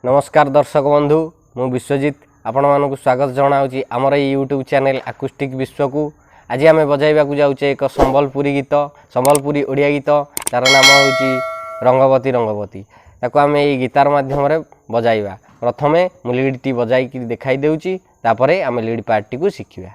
नमस्कार दर्शक बंधु मु विश्वजित आपण मानक स्वागत जनाऊँगी आमर यूट्यूब चैनल आकुस्टिक विश्व को। आज आम बजाइबा जाऊे एक संबलपुरी गीत संबलपुरी ओडिया गीत तार नाम हूँ रंगवती रंगवती। ताको आम ये गिटार माध्यम बजाइबा। प्रथमे मु लीड टी बजाई देखाई देउची तापरे आम लीड पार्ट टी को शिखिबा।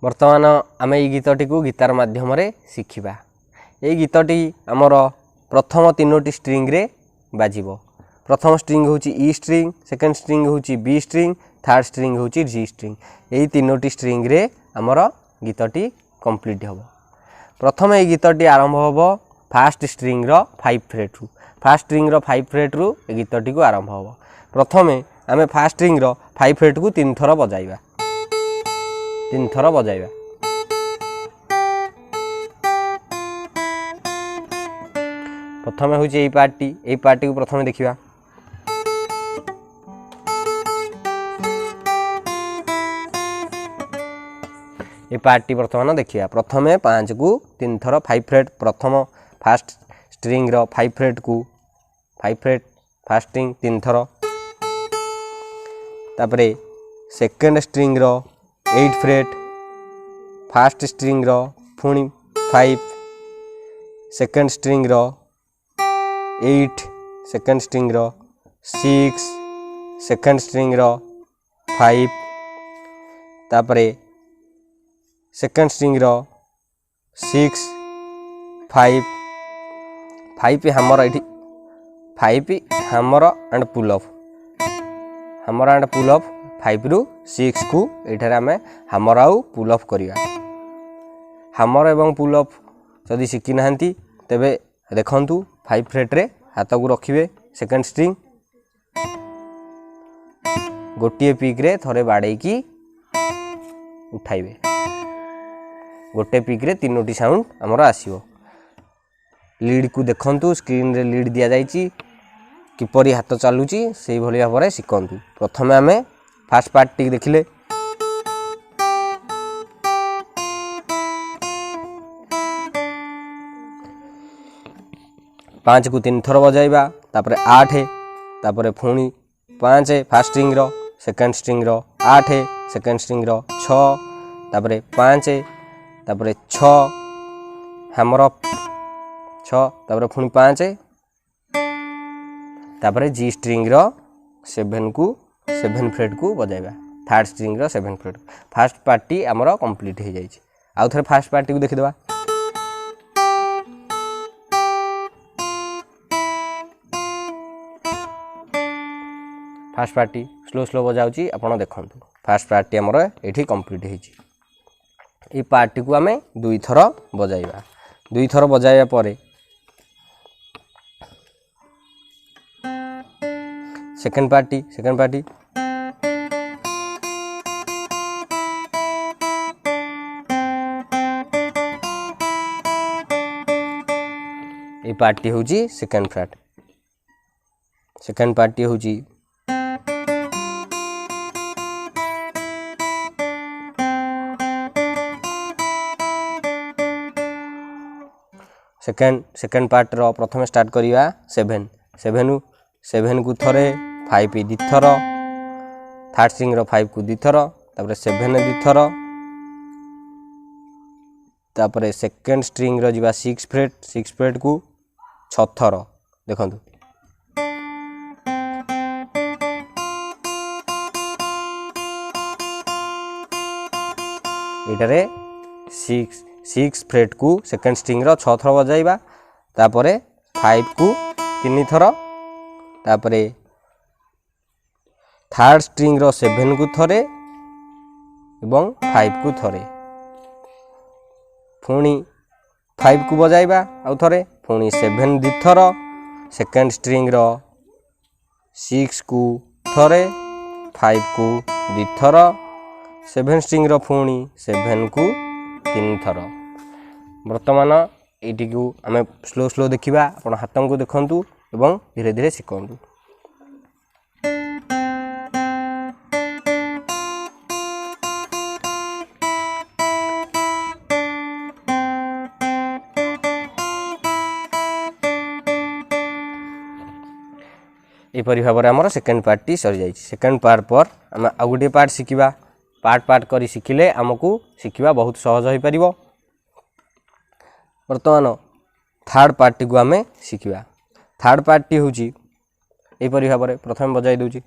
वर्तमान आम ये गीतटी को गिटार माध्यम शिखिबा। ये गीतटी आमर प्रथम तीनोटी स्ट्रिंग रे बाजिबो। प्रथम स्ट्रिंग होची ई स्ट्रिंग, सेकंड स्ट्रिंग होची बी स्ट्रिंग, थर्ड स्ट्रिंग होची जी स्ट्रिंग। यही तीनोटी स्ट्रिंग रे आमर गीतटी कंप्लीट होबो। प्रथम ये गीतटी आरंभ होबो फास्ट स्ट्रिंग रो 5 फ्रेट रु। फास्ट स्ट्रिंग रो 5 फ्रेट रु ये गीतटी को आरंभ होबो। प्रथमे आमे फास्ट स्ट्रिंग रो 5 फ्रेट को 3 थर बजाइबा। 3 थर बजाइबा। प्रथमे हूँ यही पार्टी को प्रथमे देखिबा। ये पार्टी वर्तमान देखिया। प्रथमे 5 को 3 थर 5 फ्रेट प्रथम फास्ट स्ट्रिंग रो 5 फ्रेट को 5 फ्रेट फास्ट स्ट्रिंग 3 थर। तापरे सेकंड स्ट्रिंग रो 8 फ्रेट फास्ट स्ट्रिंग रो पुणी 5 सेकंड स्ट्रिंग रो 8 सेकंड स्ट्रिंग रो 6 सेकंड स्ट्रिंग रो 5 तापरे सेकंड स्ट्रिंग रो 6 5 5 हमर एठी 5 हमर एंड पुल ऑफ 5 रु 6 को एठारे आमे हमर आउ पुल ऑफ करिया। हमर एवं पुल ऑफ जदि शिखि नाहंती तेबे देखंतु 5 फ्रेट रे हाथ को रखिबे। सेकंड स्ट्रिंग गोटे पिक रे थरे बाड़े की उठाइबे। गोटे पिक रे तीनोटी साउंड हमर आसीबो। लीड को देखंतु स्क्रीन रे लीड दिया जायची किपरि हाथ चालुची सेही भली भाबरे शिखंतु। प्रथमे आमे फास्ट पार्ट टी देखिले। पाँच को 3 थर बजाइबा। तापरे 8 तापरे पुणी 5 फास्ट स्ट्रिंग रो सेकंड स्ट्रिंग रो 8 सेकंड स्ट्रिंग रो 6 तापरे 5 तापरे 6 हमर 6 तापरे पुणी 5 तापरे जी स्ट्रिंग रो 7 को 7 फ्रेट को बजाइबा। थर्ड स्ट्रिंग रो 7 फ्रेट। फास्ट पार्टी आमर कंप्लीट हो जाइए। आउ थे फास्ट पार्टी को देखिदबा। फास्ट पार्टी स्लो स्लो बजाउची आपण देखंतु। फास्ट पार्टी आमर एठी कंप्लीट होईची। ए पार्टी को आमे 2 थर बजाइबा। 2 थर बजाइबा परे सेकंड पार्टी ए पार्टी होची सेकंड फ्रेट। सेकंड पार्टी होची सेकेंड पार्ट रो प्रथम स्टार्ट करिया 7 7 को थरे 5 दी थर थर्ड स्ट्रिंग रो 5 को दी थर तापर 7 दी थर तापर सेकेंड स्ट्रिंग रो जिबा 6 फ्रेट को 6 थर देखंतु एटारे 6 फ्रेट को सेकेंड स्ट्रिंग रो 6 थर बजाइबा तापरे 5 को 3 थर तापरे थर्ड स्ट्रिंग रो 7 को थरे एवं 5 को थरे पुणी 5 को बजाइबा आउ थरे पुणी 7 दी थर सेकेंड स्ट्रिंग रो 6 को थरे 5 को दी थर 7 स्ट्रिंग रो पुणी 7 को 3 थर वर्तमान एटी को आम स्लो देखा आप हाथ को देखु एवं धीरे धीरे शिखु एपरी भाव में आमर सेकेंड पार्ट टी सरी जाइए सेकेंड पार्ट पर आम आउ गोटे पार्ट शिखा पार्ट करी शिखिले आमको शिखा बहुत सहज हो पार वर्तमान थर्ड पार्टी को आम शिखा थर्ड पार्टी हूँ यहपरी भाव में प्रथम बजाई दूची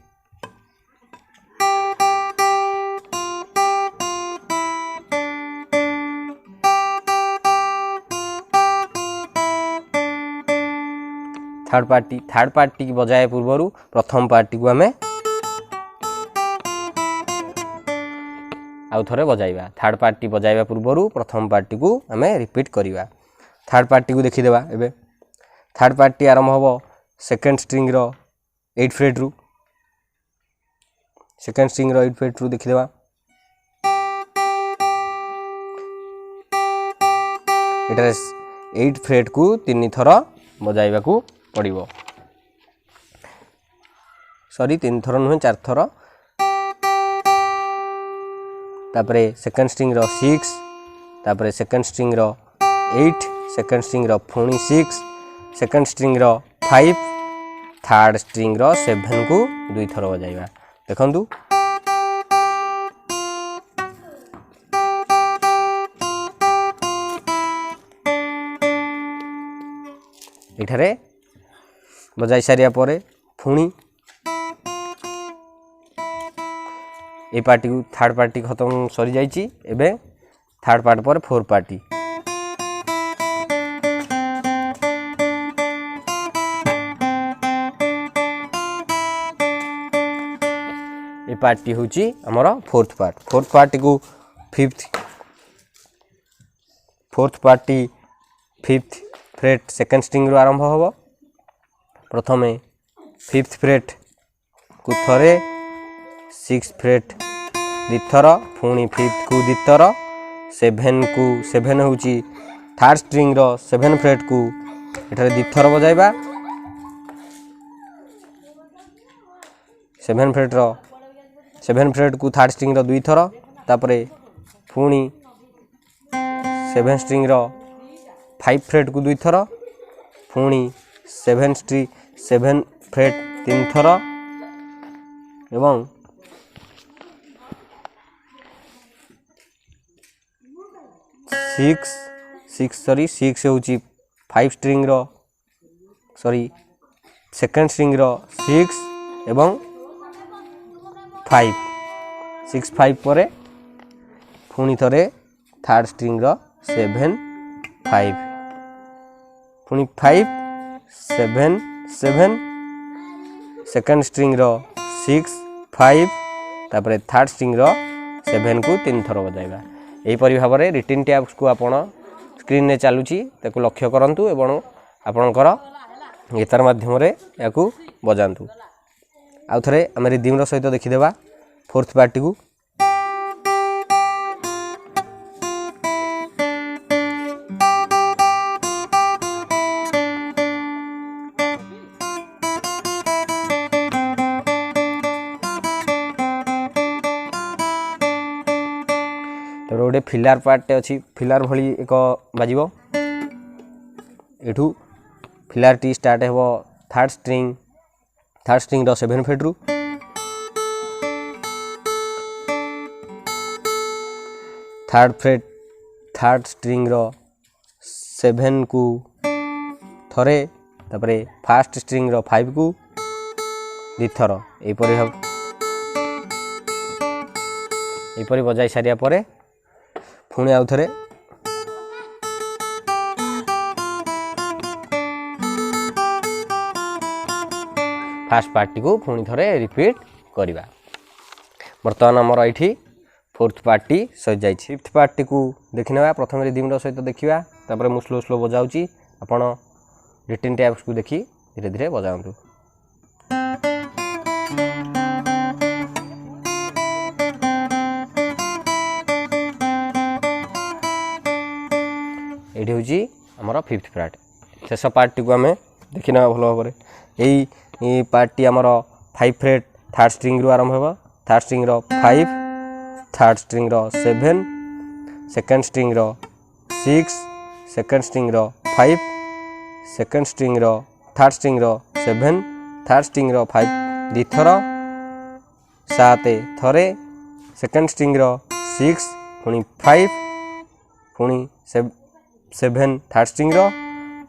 थर्ड पार्टी की बजाय पूर्व प्रथम पार्टी को आम आउ थे बजाइबा थर्ड पार्टी बजाइबा पूर्व प्रथम पार्टी को आम रिपीट करवा थर्ड पार्टी को देखीदेवा एबे थर्ड पार्टी आरंभ हम सेकेंड स्ट्रिंग रो 8 फ्रेट रु सेकेंड स्ट्रिंग रो 8 फ्रेट रु देखीदेवा एटारे 8 फ्रेट को 3 थर बजाइबा को पड़िबो सॉरी 3 थर नुहे 4 थर तापरे सेकेंड स्ट्रिंग रो 6 तापरे सेकेंड स्ट्रिंग रो 8 सेकेंड स्ट्रिंग रो पुणी 6 सेकेंड स्ट्रिंग रो 5 थर्ड स्ट्रिंग रो 7 को 2 थर बजाइबा देखंतु एठारे बजाई सारिया परे पुणी ए पार्टी को थर्ड पार्टी खत्म सरी जाइए एबे थर्ड पार्ट पर फोर्थ पार्टी ए पार्टी हूँ आमर फोर्थ पार्टी को फोर्थ पार्टी फिफ्थ फ्रेट सेकेंड स्ट्रिंग रो आरंभ हम प्रथमे फिफ्थ फ्रेट को थरे 6 फ्रेट दी थर पुणी फिफ्थ को दी थर 7 हूँ थर्ड स्ट्रिंग रो 7 फ्रेट को एठारे दी थर बजाइबा 7 फ्रेट को थर्ड स्ट्रिंग रो 2 थर तापरे पुणी 7 स्ट्रिंग रो 5 फ्रेट को 2 थर पुणी 7 फ्रेट 3 थर एवं 6 हूँ 5 स्ट्रिंग रो सेकेंड स्ट्रिंग रो 6 एवं 5 पर पुणी थरे थर्ड स्ट्रिंग रो 7 5 पुणी 5 7 सेकेंड स्ट्रिंग रो 6 5 तापरे थर्ड स्ट्रिंग रो 7 को 3 थर बजाइबा यहीपरि भाव में रिटिन टैब्स को आपण स्क्रीन में चलुची ताको लक्ष्य करंतु एवं आपणकर गिटार माध्यम या बजातु आउ थे आम रिदिम सहित देखीदेवा फोर्थ पार्टी को गोटे फिलार पार्ट अच्छी फिलार भली एक बाजिबो एठू फिलारटी स्टार्ट हेबो थर्ड स्ट्रिंग रो 7 फ्रेट रु थर्ड स्ट्रिंग रो 7 को थरे तापरे फास्ट स्ट्रिंग रो 5 को दिथर एपरी बजाई सारिया परे पुणी आउ थरे फास्ट पार्टी को पुणी थरे रिपीट करिबा। बर्तमान हमर एठी फोर्थ पार्टी सज जाय छी। फिफ्थ पार्टी को देखिनवा प्रथम रिदम सहित देखिबा तापर मु स्लो बजाउची आपण रिटन टैप्स को देखि धीरे धीरे बजाउंतु। एठी होची हमर फिफ्थ पार्ट। शेष पार्टी को आमे देखिना भलो भाबरे एई पार्टी हमर 5 फ्रेट थर्ड स्ट्रिंग रु आरंभ होबा। थर्ड स्ट्रिंग रो 5 थर्ड स्ट्रिंग रो 7 सेकंड स्ट्रिंग रो 6 सेकंड स्ट्रिंग रो 5 सेकंड स्ट्रिंग रो थर्ड स्ट्रिंग रो 7 थर्ड स्ट्रिंग रो 5 दिथर 7 थरे सेकंड स्ट्रिंग रो 6 पुणी 5 पुणी 7 थर्ड स्ट्रिंग रो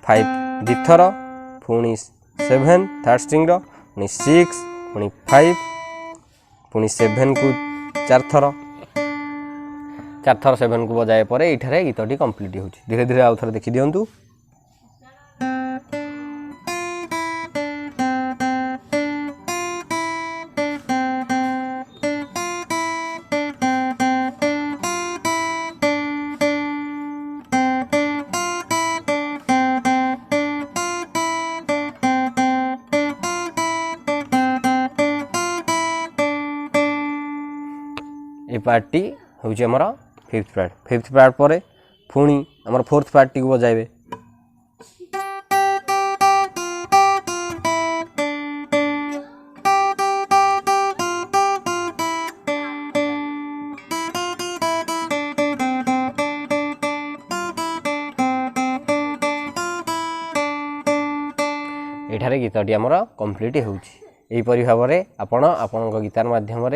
5 दिथर पुणी 7 थर्ड स्ट्रिंग रो पुणी 6 पुणी 5 पुणी 7 को 4 थर 7 को बजाए पर ये गीतटी कंप्लीट हो। धीरे धीरे आउ थे देखी दिंतु। ये पार्टी हूँ आमर फिफ्थ पार्ट पर पुणी आमर फोर्थ पार्टी को बजाइबे। एठारे गीतटी आमर कंप्लीट होईपरि भाव में आपण गिटार माध्यम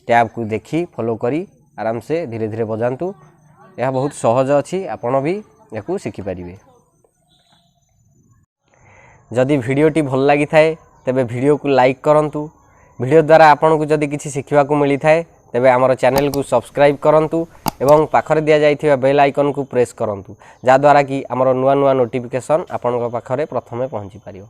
टैब को देखी फॉलो करी आराम से धीरे धीरे बजातु। यह बहुत सहज अच्छी आपण भी या शिखिपारे। जदि भिडटी भल लगी थाए तेबे वीडियो को लाइक करंतु। वीडियो द्वारा आपन को जदि किसी शिखिबा को मिली थाए तेबे आमर चैनल को सब्सक्राइब करंतु एवं पाखरे दिया जाइथिबा बेल आइकन को प्रेस करंतु जा द्वारा कि आमर नुआ नुआ नोटिफिकेशन आपन पाखरे प्रथमे पहुंची पारियो।